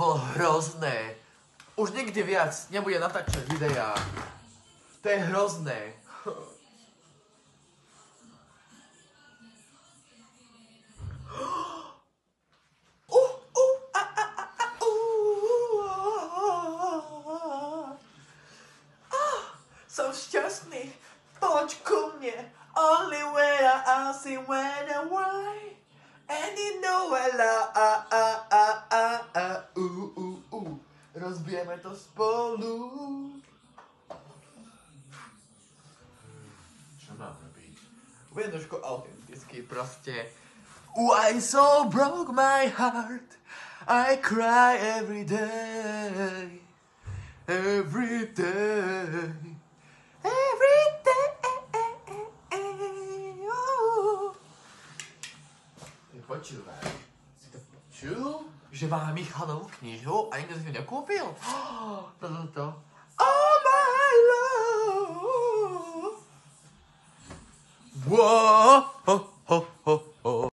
bolo hrozné. Už nikdy viac nebude natáčať videá. To je hrozné. Som šťastný, poď ku mne. Only way I see when I why. And you know I rozbijeme to spolu. Čo mám robiť? Bude trošku autentický proste. Why so broke my heart? I cry every day. Every day. Every day. Oh. Počúvaj. Si to počul? Že má Michalovú knižu a nikto si ju nekúpil? To. Oh my love. Whoa.